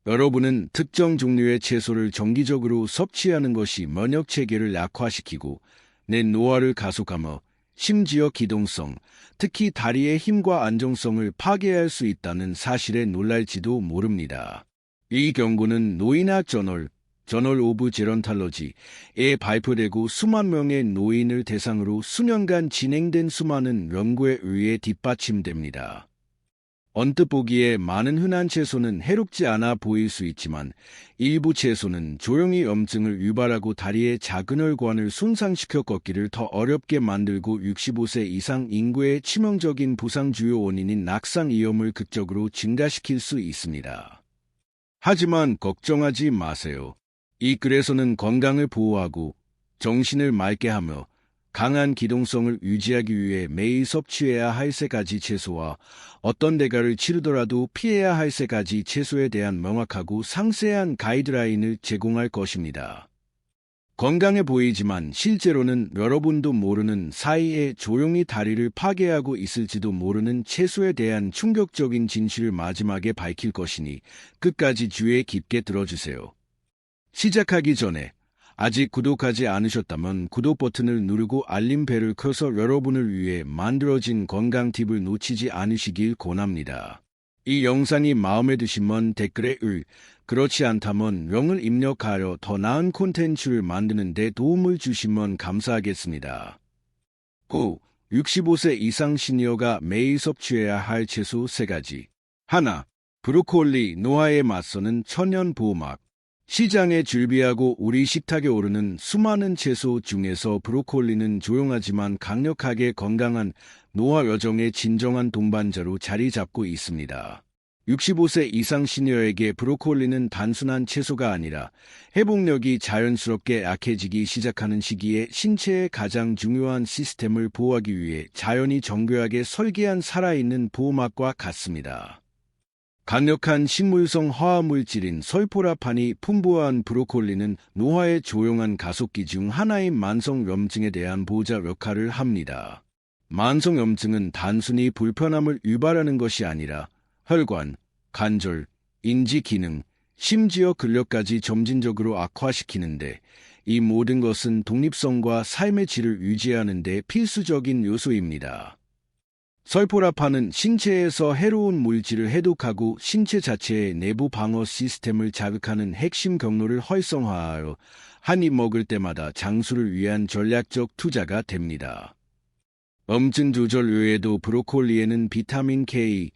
여러분은 특정 종류의 채소를 정기적으로 섭취하는 것이 면역 체계를 약화시키고 내 노화를 가속하며 심지어 기동성, 특히 다리의 힘과 안정성을 파괴할 수 있다는 사실에 놀랄지도 모릅니다. 이 경고는 노인학 저널 오브 제런탈러지에 발표되고 수만 명의 노인을 대상으로 수년간 진행된 수많은 연구에 의해 뒷받침됩니다. 언뜻 보기에 많은 흔한 채소는 해롭지 않아 보일 수 있지만 일부 채소는 조용히 염증을 유발하고 다리의 작은 혈관을 손상시켜 걷기를 더 어렵게 만들고 65세 이상 인구의 치명적인 부상 주요 원인인 낙상 위험을 극적으로 증가시킬 수 있습니다. 하지만 걱정하지 마세요. 이 글에서는 건강을 보호하고 정신을 맑게 하며 강한 기동성을 유지하기 위해 매일 섭취해야 할 세 가지 채소와 어떤 대가를 치르더라도 피해야 할 세 가지 채소에 대한 명확하고 상세한 가이드라인을 제공할 것입니다. 건강해 보이지만 실제로는 여러분도 모르는 사이에 조용히 다리를 파괴하고 있을지도 모르는 채소에 대한 충격적인 진실을 마지막에 밝힐 것이니 끝까지 귀에 깊게 들어주세요. 시작하기 전에 아직 구독하지 않으셨다면 구독 버튼을 누르고 알림벨을 켜서 여러분을 위해 만들어진 건강 팁을 놓치지 않으시길 권합니다. 이 영상이 마음에 드시면 댓글에 그렇지 않다면 0을 입력하여 더 나은 콘텐츠를 만드는 데 도움을 주시면 감사하겠습니다. 9. 65세 이상 시니어가 매일 섭취해야 할 채소 3가지. 하나, 브로콜리, 노화에 맞서는 천연 보호막. 시장에 즐비하고 우리 식탁에 오르는 수많은 채소 중에서 브로콜리는 조용하지만 강력하게 건강한 노화 여정의 진정한 동반자로 자리 잡고 있습니다. 65세 이상 시니어에게 브로콜리는 단순한 채소가 아니라 회복력이 자연스럽게 약해지기 시작하는 시기에 신체의 가장 중요한 시스템을 보호하기 위해 자연이 정교하게 설계한 살아있는 보호막과 같습니다. 강력한 식물성 화합물질인 설포라판이 풍부한 브로콜리는 노화의 조용한 가속기 중 하나인 만성염증에 대한 보호자 역할을 합니다. 만성염증은 단순히 불편함을 유발하는 것이 아니라 혈관, 관절, 인지 기능, 심지어 근력까지 점진적으로 악화시키는데 이 모든 것은 독립성과 삶의 질을 유지하는 데 필수적인 요소입니다. 설포라판은 신체에서 해로운 물질을 해독하고 신체 자체의 내부 방어 시스템을 자극하는 핵심 경로를 활성화하여 한 입 먹을 때마다 장수를 위한 전략적 투자가 됩니다. 염증 조절 외에도 브로콜리에는 비타민 K,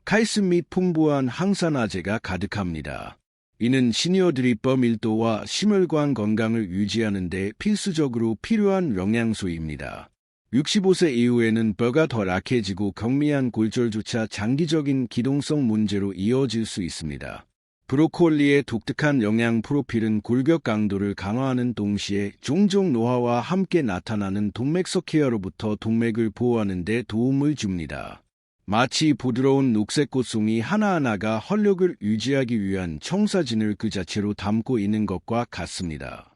칼슘 및 풍부한 항산화제가 가득합니다. 이는 시니어들이 뼈밀도와 심혈관 건강을 유지하는 데 필수적으로 필요한 영양소입니다. 65세 이후에는 뼈가 더 약해지고 경미한 골절조차 장기적인 기동성 문제로 이어질 수 있습니다. 브로콜리의 독특한 영양 프로필은 골격 강도를 강화하는 동시에 종종 노화와 함께 나타나는 동맥석 케어로부터 동맥을 보호하는 데 도움을 줍니다. 마치 부드러운 녹색 꽃송이 하나하나가 활력을 유지하기 위한 청사진을 그 자체로 담고 있는 것과 같습니다.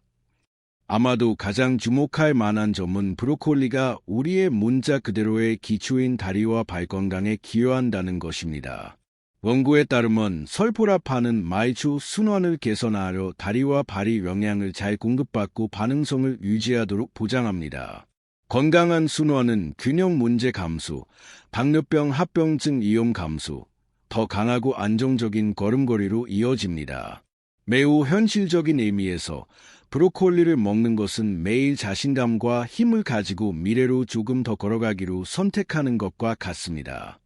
아마도 가장 주목할 만한 점은 브로콜리가 우리의 문자 그대로의 기초인 다리와 발 건강에 기여한다는 것입니다. 원고에 따르면 설포라판은 말초 순환을 개선하여 다리와 발이 영양을 잘 공급받고 반응성을 유지하도록 보장합니다. 건강한 순환은 균형 문제 감소, 당뇨병 합병증 위험 감소, 더 강하고 안정적인 걸음걸이로 이어집니다. 매우 현실적인 의미에서 브로콜리를 먹는 것은 매일 자신감과 힘을 가지고 미래로 조금 더 걸어가기로 선택하는 것과 같습니다.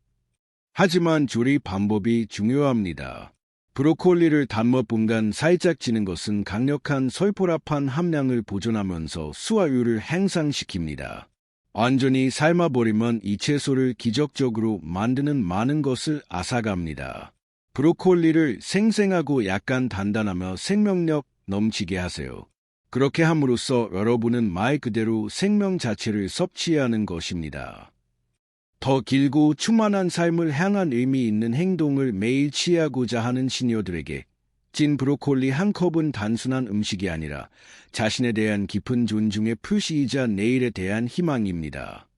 하지만 조리 방법이 중요합니다. 브로콜리를 단맛분간 살짝 찌는 것은 강력한 설포라판 함량을 보존하면서 수화율을 향상시킵니다. 완전히 삶아버리면 이 채소를 기적적으로 만드는 많은 것을 앗아갑니다. 브로콜리를 생생하고 약간 단단하며 생명력 넘치게 하세요. 그렇게 함으로써 여러분은 말 그대로 생명 자체를 섭취하는 것입니다. 더 길고 충만한 삶을 향한 의미 있는 행동을 매일 취하고자 하는 시니어들에게 찐 브로콜리 한 컵은 단순한 음식이 아니라 자신에 대한 깊은 존중의 표시이자 내일에 대한 희망입니다.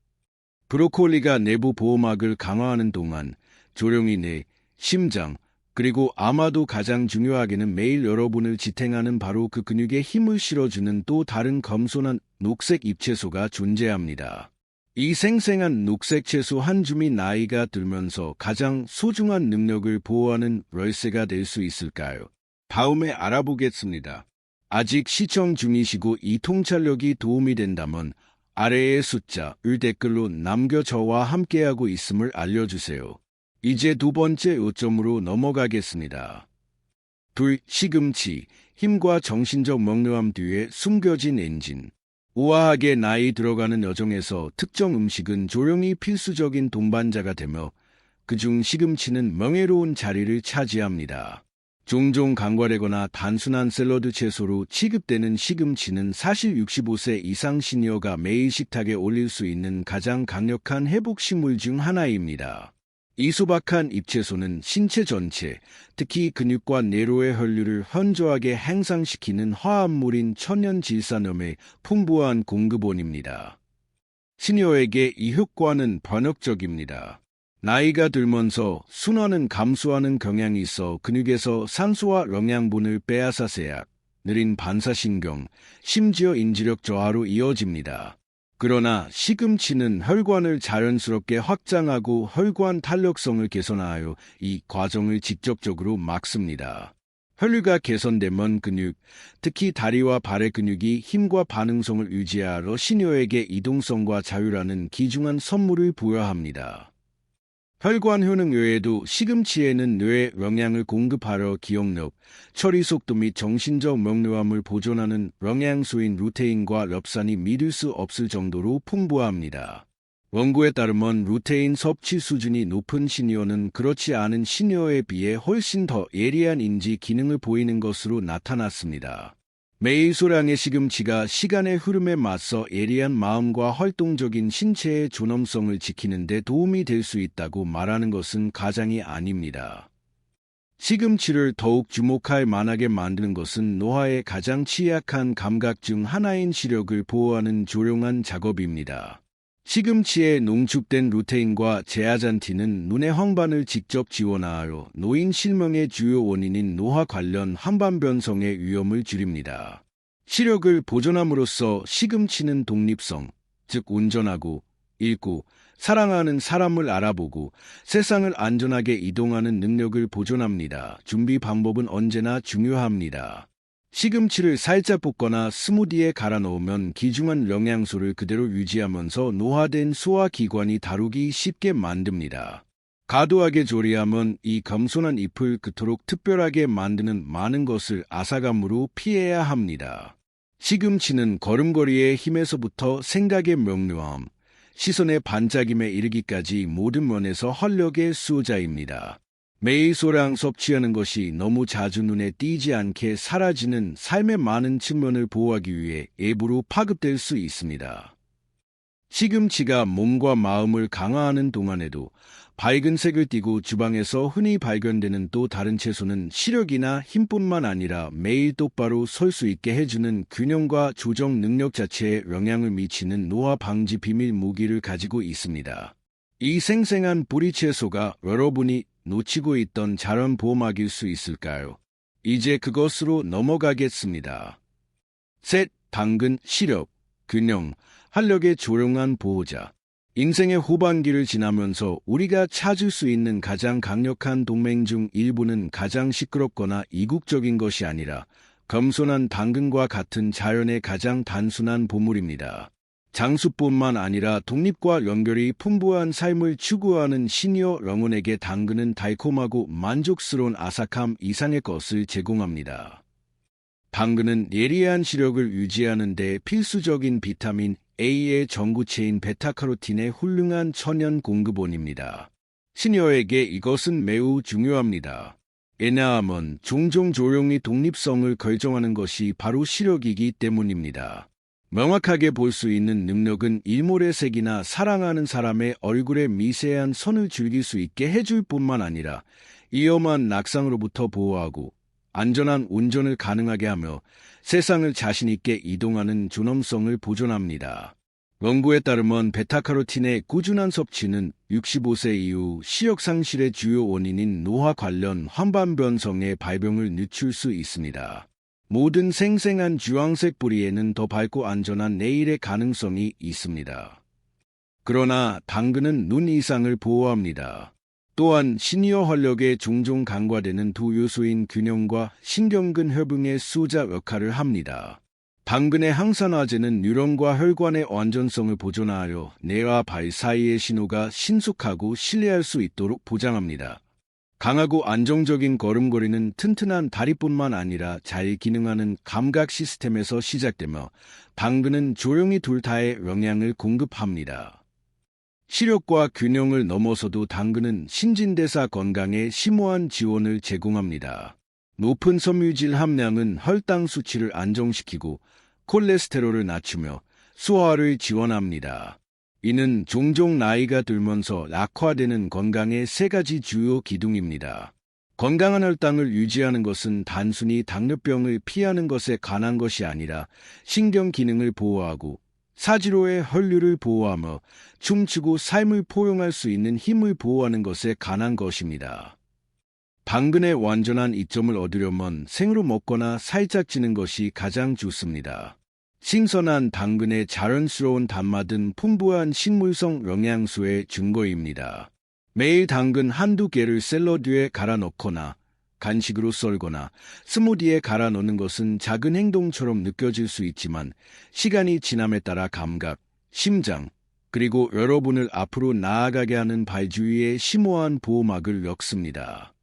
브로콜리가 내부 보호막을 강화하는 동안 조용히 내 심장, 그리고 아마도 가장 중요하게는 매일 여러분을 지탱하는 바로 그 근육에 힘을 실어주는 또 다른 검소한 녹색 잎채소가 존재합니다. 이 생생한 녹색 채소 한 줌이 나이가 들면서 가장 소중한 능력을 보호하는 열쇠가 될 수 있을까요? 다음에 알아보겠습니다. 아직 시청 중이시고 이 통찰력이 도움이 된다면 아래의 숫자를 댓글로 남겨 저와 함께하고 있음을 알려주세요. 이제 두 번째 요점으로 넘어가겠습니다. 시금치, 힘과 정신적 멍청함 뒤에 숨겨진 엔진. 우아하게 나이 들어가는 여정에서 특정 음식은 조용히 필수적인 동반자가 되며 그중 시금치는 명예로운 자리를 차지합니다. 종종 간과되거나 단순한 샐러드 채소로 취급되는 시금치는 사실 65세 이상 시니어가 매일 식탁에 올릴 수 있는 가장 강력한 회복식물 중 하나입니다. 이 소박한 잎채소는 신체 전체, 특히 근육과 뇌로의 혈류를 현저하게 향상시키는 화합물인 천연질산염의 풍부한 공급원입니다. 시니어에게 이 효과는 번역적입니다. 나이가 들면서 순환은 감소하는 경향이 있어 근육에서 산소와 영양분을 빼앗아 느린 반사신경, 심지어 인지력 저하로 이어집니다. 그러나 시금치는 혈관을 자연스럽게 확장하고 혈관 탄력성을 개선하여 이 과정을 직접적으로 막습니다. 혈류가 개선되면 근육, 특히 다리와 발의 근육이 힘과 반응성을 유지하러 시니어에게 이동성과 자유라는 귀중한 선물을 부여합니다. 혈관 효능 외에도 시금치에는 뇌에 영양을 공급하려 기억력, 처리 속도 및 정신적 멍청함을 보존하는 영양소인 루테인과 렙산이 믿을 수 없을 정도로 풍부합니다. 연구에 따르면 루테인 섭취 수준이 높은 시니어는 그렇지 않은 시니어에 비해 훨씬 더 예리한 인지 기능을 보이는 것으로 나타났습니다. 매일 소량의 시금치가 시간의 흐름에 맞서 예리한 마음과 활동적인 신체의 존엄성을 지키는 데 도움이 될 수 있다고 말하는 것은 가장이 아닙니다. 시금치를 더욱 주목할 만하게 만드는 것은 노화의 가장 취약한 감각 중 하나인 시력을 보호하는 조용한 작업입니다. 시금치에 농축된 루테인과 제아잔틴은 눈의 황반을 직접 지원하여 노인 실명의 주요 원인인 노화 관련 황반 변성의 위험을 줄입니다. 시력을 보존함으로써 시금치는 독립성, 즉 온전하고 읽고 사랑하는 사람을 알아보고 세상을 안전하게 이동하는 능력을 보존합니다. 준비 방법은 언제나 중요합니다. 시금치를 살짝 볶거나 스무디에 갈아 넣으면 귀중한 영양소를 그대로 유지하면서 노화된 소화기관이 다루기 쉽게 만듭니다. 과도하게 조리하면 이 검소한 잎을 그토록 특별하게 만드는 많은 것을 아사감으로 피해야 합니다. 시금치는 걸음걸이의 힘에서부터 생각의 명료함, 시선의 반짝임에 이르기까지 모든 면에서 활력의 수호자입니다. 매일 소량 섭취하는 것이 너무 자주 눈에 띄지 않게 사라지는 삶의 많은 측면을 보호하기 위해 일부러 파급될 수 있습니다. 시금치가 몸과 마음을 강화하는 동안에도 밝은 색을 띠고 주방에서 흔히 발견되는 또 다른 채소는 시력이나 힘뿐만 아니라 매일 똑바로 설 수 있게 해주는 균형과 조정 능력 자체에 영향을 미치는 노화 방지 비밀 무기를 가지고 있습니다. 이 생생한 뿌리 채소가 여러분이 놓치고 있던 자연 보호막일 수 있을까요? 이제 그것으로 넘어가겠습니다. 당근, 시력, 균형, 활력의 조용한 보호자. 인생의 후반기를 지나면서 우리가 찾을 수 있는 가장 강력한 동맹 중 일부는 가장 시끄럽거나 이국적인 것이 아니라 겸손한 당근과 같은 자연의 가장 단순한 보물입니다. 장수뿐만 아니라 독립과 연결이 풍부한 삶을 추구하는 시니어 영혼에게 당근은 달콤하고 만족스러운 아삭함 이상의 것을 제공합니다. 당근은 예리한 시력을 유지하는 데 필수적인 비타민 A의 전구체인 베타카로틴의 훌륭한 천연 공급원입니다. 시니어에게 이것은 매우 중요합니다. 왜냐하면 종종 조용히 독립성을 결정하는 것이 바로 시력이기 때문입니다. 명확하게 볼 수 있는 능력은 일몰의 색이나 사랑하는 사람의 얼굴에 미세한 선을 즐길 수 있게 해줄 뿐만 아니라 위험한 낙상으로부터 보호하고 안전한 운전을 가능하게 하며 세상을 자신 있게 이동하는 존엄성을 보존합니다. 연구에 따르면 베타카로틴의 꾸준한 섭취는 65세 이후 시력 상실의 주요 원인인 노화 관련 황반변성의 발병을 늦출 수 있습니다. 모든 생생한 주황색 뿌리에는 더 밝고 안전한 내일의 가능성이 있습니다. 그러나 당근은 눈 이상을 보호합니다. 또한 시니어 활력에 종종 간과되는 두 요소인 균형과 신경근 협응의 수자 역할을 합니다. 당근의 항산화제는 뉴런과 혈관의 완전성을 보존하여 뇌와 발 사이의 신호가 신속하고 신뢰할 수 있도록 보장합니다. 강하고 안정적인 걸음걸이는 튼튼한 다리뿐만 아니라 잘 기능하는 감각 시스템에서 시작되며 당근은 조용히 둘 다의 영향을 공급합니다. 시력과 균형을 넘어서도 당근은 신진대사 건강에 심오한 지원을 제공합니다. 높은 섬유질 함량은 혈당 수치를 안정시키고 콜레스테롤을 낮추며 수화를 지원합니다. 이는 종종 나이가 들면서 악화되는 건강의 세 가지 주요 기둥입니다. 건강한 혈당을 유지하는 것은 단순히 당뇨병을 피하는 것에 관한 것이 아니라 신경 기능을 보호하고 사지로의 혈류를 보호하며 춤추고 삶을 포용할 수 있는 힘을 보호하는 것에 관한 것입니다. 당근의 완전한 이점을 얻으려면 생으로 먹거나 살짝 찌는 것이 가장 좋습니다. 신선한 당근의 자연스러운 단맛은 풍부한 식물성 영양소의 증거입니다. 매일 당근 한두 개를 샐러드에 갈아 넣거나 간식으로 썰거나 스무디에 갈아 넣는 것은 작은 행동처럼 느껴질 수 있지만 시간이 지남에 따라 감각, 심장, 그리고 여러분을 앞으로 나아가게 하는 발주위의 심오한 보호막을 엮습니다.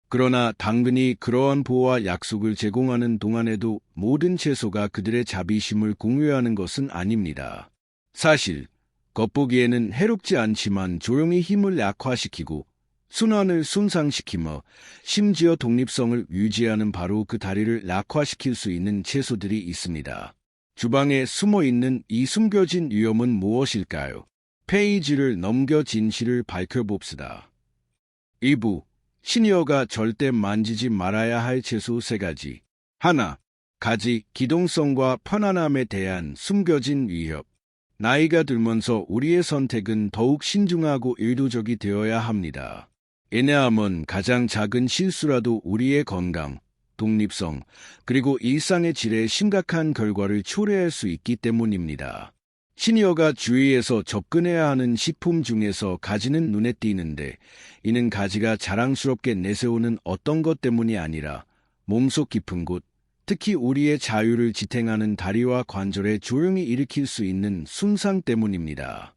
그러나 당근이 그러한 보호와 약속을 제공하는 동안에도 모든 채소가 그들의 자비심을 공유하는 것은 아닙니다. 사실 겉보기에는 해롭지 않지만 조용히 힘을 약화시키고 순환을 손상시키며 심지어 독립성을 유지하는 바로 그 다리를 약화시킬 수 있는 채소들이 있습니다. 주방에 숨어있는 이 숨겨진 위험은 무엇일까요? 페이지를 넘겨 진실을 밝혀봅시다. 2부 시니어가 절대 만지지 말아야 할 채소 3가지. 하나, 가지, 기동성과 편안함에 대한 숨겨진 위협. 나이가 들면서 우리의 선택은 더욱 신중하고 의도적이 되어야 합니다. 왜냐하면 가장 작은 실수라도 우리의 건강, 독립성, 그리고 일상의 질에 심각한 결과를 초래할 수 있기 때문입니다. 시니어가 주위에서 접근해야 하는 식품 중에서 가지는 눈에 띄는데 이는 가지가 자랑스럽게 내세우는 어떤 것 때문이 아니라 몸속 깊은 곳, 특히 우리의 자유를 지탱하는 다리와 관절에 조용히 일으킬 수 있는 손상 때문입니다.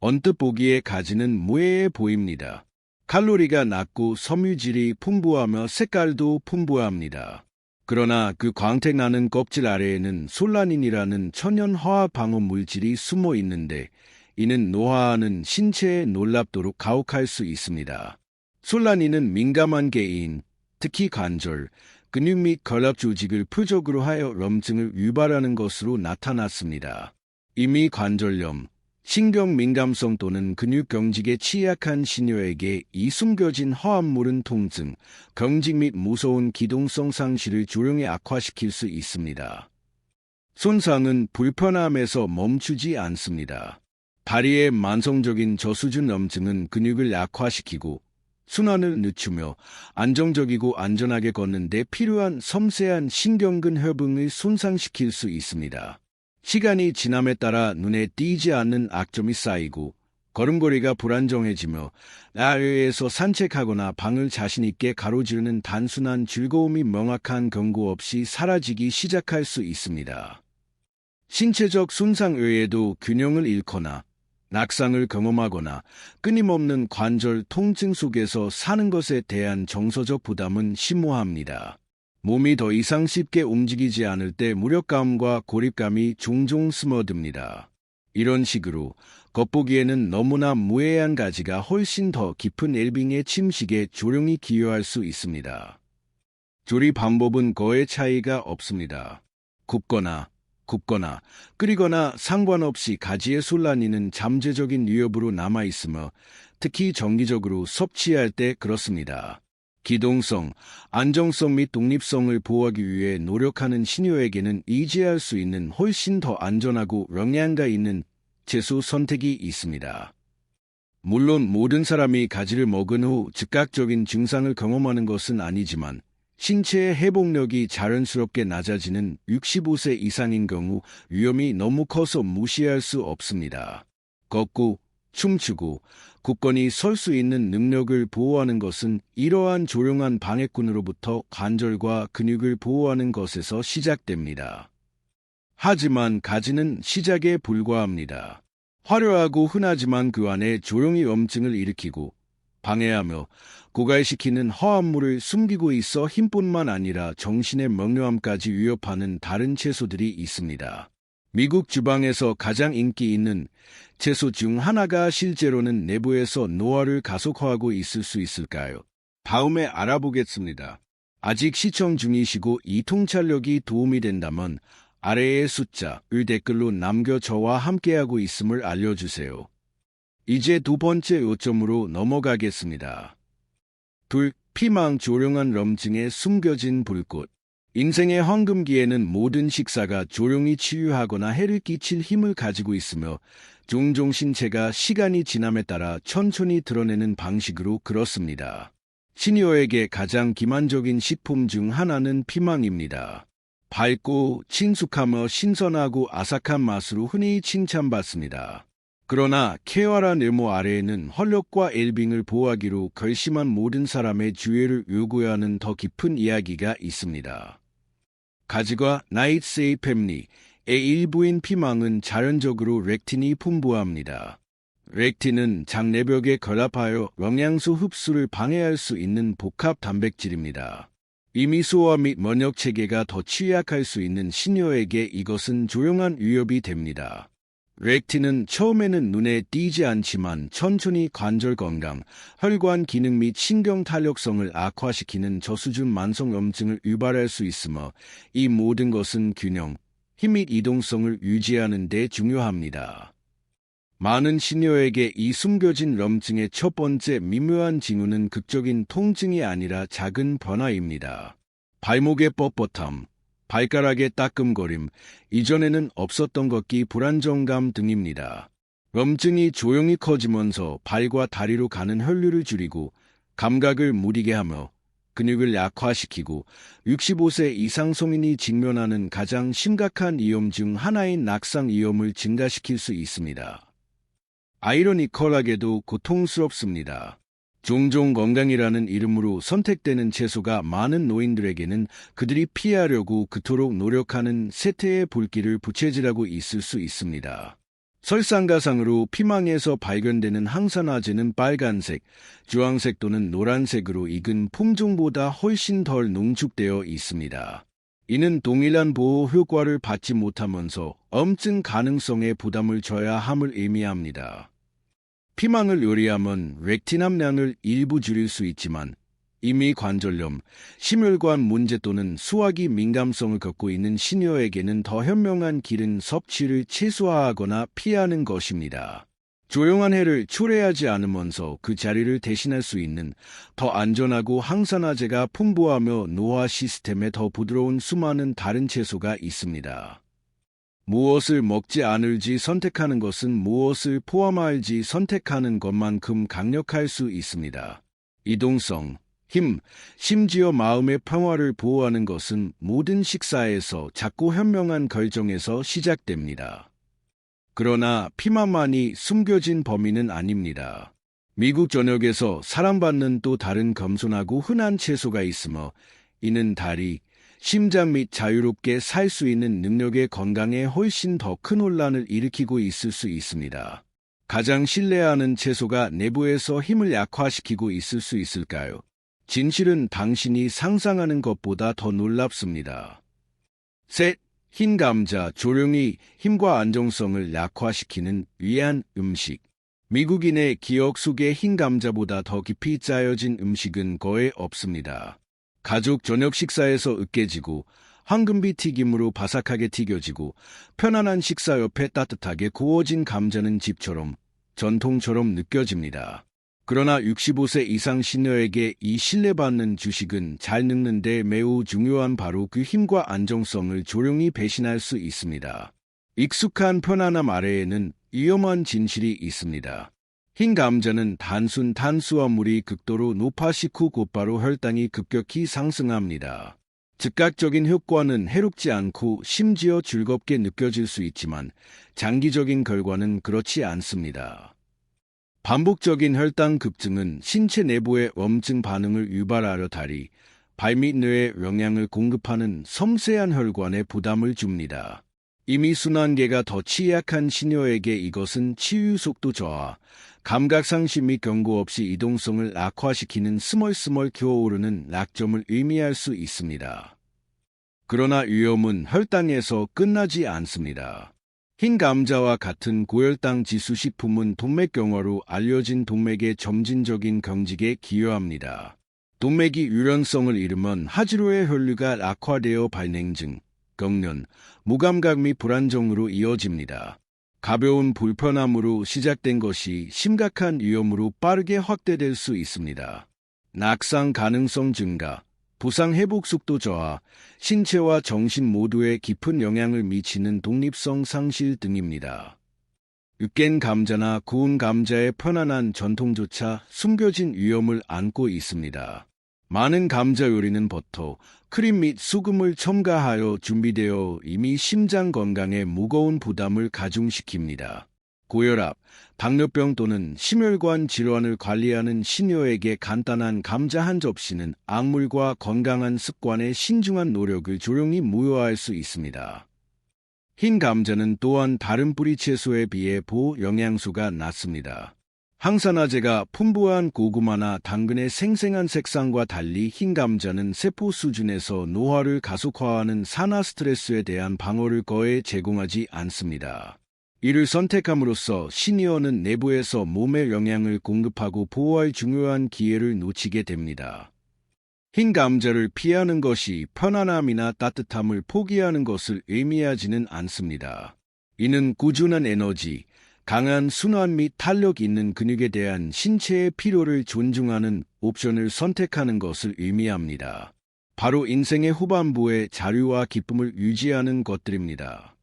언뜻 보기에 가지는 무해해 보입니다. 칼로리가 낮고 섬유질이 풍부하며 색깔도 풍부합니다. 그러나 그 광택나는 껍질 아래에는 솔라닌이라는 천연 화학 방어 물질이 숨어 있는데 이는 노화하는 신체에 놀랍도록 가혹할 수 있습니다. 솔라닌은 민감한 개인, 특히 관절, 근육 및 결합 조직을 표적으로 하여 염증을 유발하는 것으로 나타났습니다. 이미 관절염, 신경 민감성 또는 근육 경직에 취약한 시니어에게 이 숨겨진 화합물은 통증, 경직 및 무서운 기동성 상실을 조용히 악화시킬 수 있습니다. 손상은 불편함에서 멈추지 않습니다. 다리의 만성적인 저수준 염증은 근육을 약화시키고 순환을 늦추며 안정적이고 안전하게 걷는 데 필요한 섬세한 신경근 협응을 손상시킬 수 있습니다. 시간이 지남에 따라 눈에 띄지 않는 악점이 쌓이고 걸음걸이가 불안정해지며 야외에서 산책하거나 방을 자신있게 가로지르는 단순한 즐거움이 명확한 경고 없이 사라지기 시작할 수 있습니다. 신체적 손상 외에도 균형을 잃거나 낙상을 경험하거나 끊임없는 관절 통증 속에서 사는 것에 대한 정서적 부담은 심오합니다. 몸이 더 이상 쉽게 움직이지 않을 때 무력감과 고립감이 종종 스며듭니다. 이런 식으로 겉보기에는 너무나 무해한 가지가 훨씬 더 깊은 웰빙의 침식에 조용히 기여할 수 있습니다. 조리 방법은 거의 차이가 없습니다. 굽거나 끓이거나 상관없이 가지의 솔라닌은 잠재적인 위협으로 남아있으며 특히 정기적으로 섭취할 때 그렇습니다. 기동성, 안정성 및 독립성을 보호하기 위해 노력하는 시니어에게는 의지할 수 있는 훨씬 더 안전하고 영양가 있는 채소 선택이 있습니다. 물론 모든 사람이 가지를 먹은 후 즉각적인 증상을 경험하는 것은 아니지만 신체의 회복력이 자연스럽게 낮아지는 65세 이상인 경우 위험이 너무 커서 무시할 수 없습니다. 걷고, 춤추고, 굳건히 설 수 있는 능력을 보호하는 것은 이러한 조용한 방해꾼으로부터 관절과 근육을 보호하는 것에서 시작됩니다. 하지만 가지는 시작에 불과합니다. 화려하고 흔하지만 그 안에 조용히 염증을 일으키고 방해하며 고갈시키는 허합물을 숨기고 있어 힘뿐만 아니라 정신의 멍요함까지 위협하는 다른 채소들이 있습니다. 미국 주방에서 가장 인기 있는 채소 중 하나가 실제로는 내부에서 노화를 가속화하고 있을 수 있을까요? 다음에 알아보겠습니다. 아직 시청 중이시고 이 통찰력이 도움이 된다면 아래의 숫자를 댓글로 남겨 저와 함께하고 있음을 알려주세요. 이제 두 번째 요점으로 넘어가겠습니다. 피망 조용한 염증에 숨겨진 불꽃. 인생의 황금기에는 모든 식사가 조용히 치유하거나 해를 끼칠 힘을 가지고 있으며 종종 신체가 시간이 지남에 따라 천천히 드러내는 방식으로 그렇습니다. 시니어에게 가장 기만적인 식품 중 하나는 피망입니다. 밝고 친숙하며 신선하고 아삭한 맛으로 흔히 칭찬받습니다. 그러나 쾌활한 외모 아래에는 헐력과 엘빙을 보호하기로 결심한 모든 사람의 주의를 요구하는 더 깊은 이야기가 있습니다. 가지과 나이트세이 패밀리의 일부인 피망은 자연적으로 렉틴이 풍부합니다. 렉틴은 장내벽에 결합하여 영양소 흡수를 방해할 수 있는 복합 단백질입니다. 이미 소화 및 면역 체계가 더 취약할 수 있는 시니어에게 이것은 조용한 위협이 됩니다. 렉틴은 처음에는 눈에 띄지 않지만 천천히 관절 건강, 혈관 기능 및 신경 탄력성을 악화시키는 저수준 만성염증을 유발할 수 있으며 이 모든 것은 균형, 힘 및 이동성을 유지하는 데 중요합니다. 많은 시니어에게 이 숨겨진 염증의 첫 번째 미묘한 징후는 극적인 통증이 아니라 작은 변화입니다. 발목의 뻣뻣함, 발가락의 따끔거림, 이전에는 없었던 걷기 불안정감 등입니다. 염증이 조용히 커지면서 발과 다리로 가는 혈류를 줄이고 감각을 무디게 하며 근육을 약화시키고 65세 이상 성인이 직면하는 가장 심각한 위험 중 하나인 낙상 위험을 증가시킬 수 있습니다. 아이러니컬하게도 고통스럽습니다. 종종 건강이라는 이름으로 선택되는 채소가 많은 노인들에게는 그들이 피하려고 그토록 노력하는 세태의 불길을 부채질하고 있을 수 있습니다. 설상가상으로 피망에서 발견되는 항산화제는 빨간색, 주황색 또는 노란색으로 익은 품종보다 훨씬 덜 농축되어 있습니다. 이는 동일한 보호 효과를 받지 못하면서 염증 가능성에 부담을 져야 함을 의미합니다. 피망을 요리하면 렉틴 함량을 일부 줄일 수 있지만 이미 관절염, 심혈관 문제 또는 수화기 민감성을 겪고 있는 시니어에게는 더 현명한 길은 섭취를 최소화하거나 피하는 것입니다. 조용한 해를 초래하지 않으면서 그 자리를 대신할 수 있는 더 안전하고 항산화제가 풍부하며 노화 시스템에 더 부드러운 수많은 다른 채소가 있습니다. 무엇을 먹지 않을지 선택하는 것은 무엇을 포함할지 선택하는 것만큼 강력할 수 있습니다. 이동성, 힘, 심지어 마음의 평화를 보호하는 것은 모든 식사에서 작고 현명한 결정에서 시작됩니다. 그러나 피망만이 숨겨진 범인은 아닙니다. 미국 전역에서 사랑받는 또 다른 겸손하고 흔한 채소가 있으며 이는 다리, 심장 및 자유롭게 살 수 있는 능력의 건강에 훨씬 더 큰 혼란을 일으키고 있을 수 있습니다. 가장 신뢰하는 채소가 내부에서 힘을 약화시키고 있을 수 있을까요? 진실은 당신이 상상하는 것보다 더 놀랍습니다. 셋, 흰 감자, 조용히 힘과 안정성을 약화시키는 위한 음식. 미국인의 기억 속에 흰 감자보다 더 깊이 짜여진 음식은 거의 없습니다. 가족 저녁 식사에서 으깨지고 황금비 튀김으로 바삭하게 튀겨지고 편안한 식사 옆에 따뜻하게 구워진 감자는 집처럼 전통처럼 느껴집니다. 그러나 65세 이상 시녀에게 이 신뢰받는 주식은 잘 늙는 데 매우 중요한 바로 그 힘과 안정성을 조용히 배신할 수 있습니다. 익숙한 편안함 아래에는 위험한 진실이 있습니다. 흰 감자는 단순 탄수화물이 극도로 높아 식후 곧바로 혈당이 급격히 상승합니다. 즉각적인 효과는 해롭지 않고 심지어 즐겁게 느껴질 수 있지만 장기적인 결과는 그렇지 않습니다. 반복적인 혈당 급증은 신체 내부의 염증 반응을 유발하려 다리, 발 및 뇌에 영양을 공급하는 섬세한 혈관에 부담을 줍니다. 이미 순환계가 더 취약한 시녀에게 이것은 치유 속도 저하, 감각상실 및 경고 없이 이동성을 악화시키는 스멀스멀 기어오르는 낙점을 의미할 수 있습니다. 그러나 위험은 혈당에서 끝나지 않습니다. 흰 감자와 같은 고혈당 지수 식품은 동맥경화로 알려진 동맥의 점진적인 경직에 기여합니다. 동맥이 유연성을 잃으면 하지로의 혈류가 악화되어 발냉증, 경련, 무감각 및 불안정으로 이어집니다. 가벼운 불편함으로 시작된 것이 심각한 위험으로 빠르게 확대될 수 있습니다. 낙상 가능성 증가, 부상 회복 속도 저하, 신체와 정신 모두에 깊은 영향을 미치는 독립성 상실 등입니다. 으깬 감자나 구운 감자의 편안한 전통조차 숨겨진 위험을 안고 있습니다. 많은 감자 요리는 버터, 크림 및 소금을 첨가하여 준비되어 이미 심장 건강에 무거운 부담을 가중시킵니다. 고혈압, 당뇨병 또는 심혈관 질환을 관리하는 시녀에게 간단한 감자 한 접시는 악물과 건강한 습관의 신중한 노력을 조용히 무효화할 수 있습니다. 흰 감자는 또한 다른 뿌리 채소에 비해 보 영양소가 낮습니다. 항산화제가 풍부한 고구마나 당근의 생생한 색상과 달리 흰 감자는 세포 수준에서 노화를 가속화하는 산화 스트레스에 대한 방어를 거의 제공하지 않습니다. 이를 선택함으로써 시니어는 내부에서 몸에 영양을 공급하고 보호할 중요한 기회를 놓치게 됩니다. 흰 감자를 피하는 것이 편안함이나 따뜻함을 포기하는 것을 의미하지는 않습니다. 이는 꾸준한 에너지, 강한 순환 및 탄력 있는 근육에 대한 신체의 필요를 존중하는 옵션을 선택하는 것을 의미합니다. 바로 인생의 후반부에 자유와 기쁨을 유지하는 것들입니다.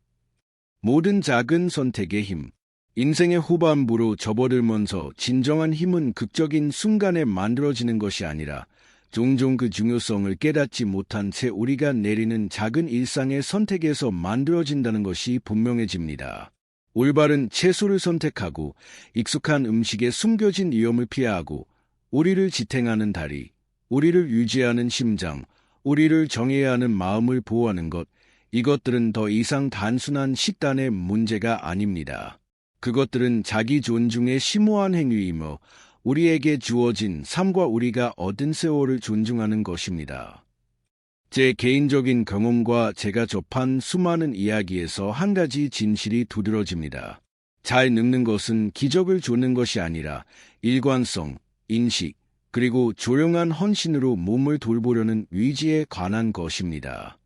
모든 작은 선택의 힘. 인생의 후반부로 접어들면서 진정한 힘은 극적인 순간에 만들어지는 것이 아니라 종종 그 중요성을 깨닫지 못한 채 우리가 내리는 작은 일상의 선택에서 만들어진다는 것이 분명해집니다. 올바른 채소를 선택하고 익숙한 음식에 숨겨진 위험을 피하고 우리를 지탱하는 다리, 우리를 유지하는 심장, 우리를 정해야 하는 마음을 보호하는 것, 이것들은 더 이상 단순한 식단의 문제가 아닙니다. 그것들은 자기 존중의 심오한 행위이며 우리에게 주어진 삶과 우리가 얻은 세월을 존중하는 것입니다. 제 개인적인 경험과 제가 접한 수많은 이야기에서 한 가지 진실이 두드러집니다. 잘 늙는 것은 기적을 쫓는 것이 아니라 일관성, 인식, 그리고 조용한 헌신으로 몸을 돌보려는 의지에 관한 것입니다.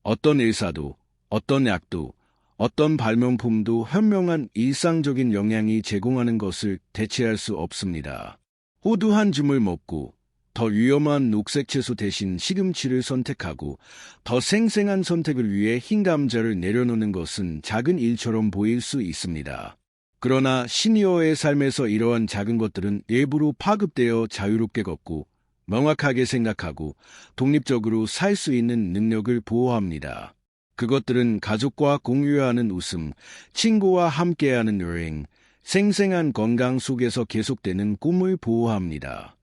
어떤 의사도, 어떤 약도, 어떤 발명품도 현명한 일상적인 영양이 제공하는 것을 대체할 수 없습니다. 호두 한 줌을 먹고 더 위험한 녹색 채소 대신 시금치를 선택하고 더 생생한 선택을 위해 흰 감자를 내려놓는 것은 작은 일처럼 보일 수 있습니다. 그러나 시니어의 삶에서 이러한 작은 것들은 일부러 파급되어 자유롭게 걷고 명확하게 생각하고 독립적으로 살 수 있는 능력을 보호합니다. 그것들은 가족과 공유하는 웃음, 친구와 함께하는 여행, 생생한 건강 속에서 계속되는 꿈을 보호합니다.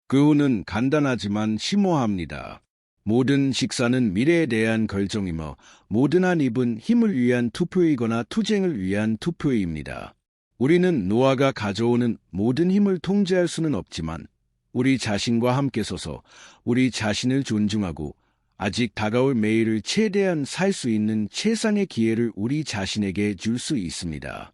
그 후는 간단하지만 심오합니다. 모든 식사는 미래에 대한 결정이며 모든 한 입은 힘을 위한 투표이거나 투쟁을 위한 투표입니다. 우리는 노화가 가져오는 모든 힘을 통제할 수는 없지만 우리 자신과 함께 서서 우리 자신을 존중하고 아직 다가올 매일을 최대한 살 수 있는 최상의 기회를 우리 자신에게 줄 수 있습니다.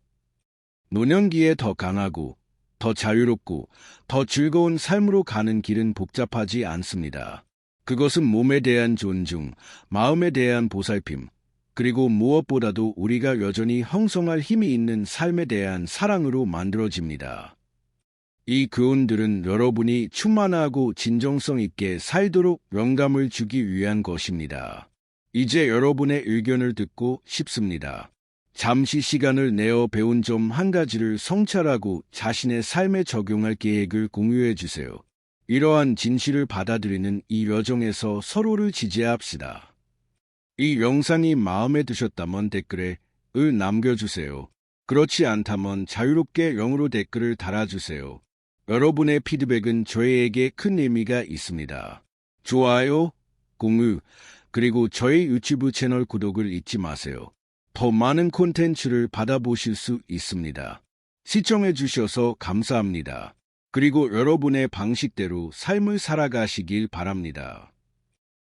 노년기에 더 강하고 더 자유롭고 더 즐거운 삶으로 가는 길은 복잡하지 않습니다. 그것은 몸에 대한 존중, 마음에 대한 보살핌, 그리고 무엇보다도 우리가 여전히 형성할 힘이 있는 삶에 대한 사랑으로 만들어집니다. 이 교훈들은 여러분이 충만하고 진정성 있게 살도록 영감을 주기 위한 것입니다. 이제 여러분의 의견을 듣고 싶습니다. 잠시 시간을 내어 배운 점 한 가지를 성찰하고 자신의 삶에 적용할 계획을 공유해 주세요. 이러한 진실을 받아들이는 이 여정에서 서로를 지지합시다. 이 영상이 마음에 드셨다면 댓글에 을 남겨주세요. 그렇지 않다면 자유롭게 영어로 댓글을 달아주세요. 여러분의 피드백은 저희에게 큰 의미가 있습니다. 좋아요, 공유, 그리고 저희 유튜브 채널 구독을 잊지 마세요. 더 많은 콘텐츠를 받아보실 수 있습니다. 시청해주셔서 감사합니다. 그리고 여러분의 방식대로 삶을 살아가시길 바랍니다.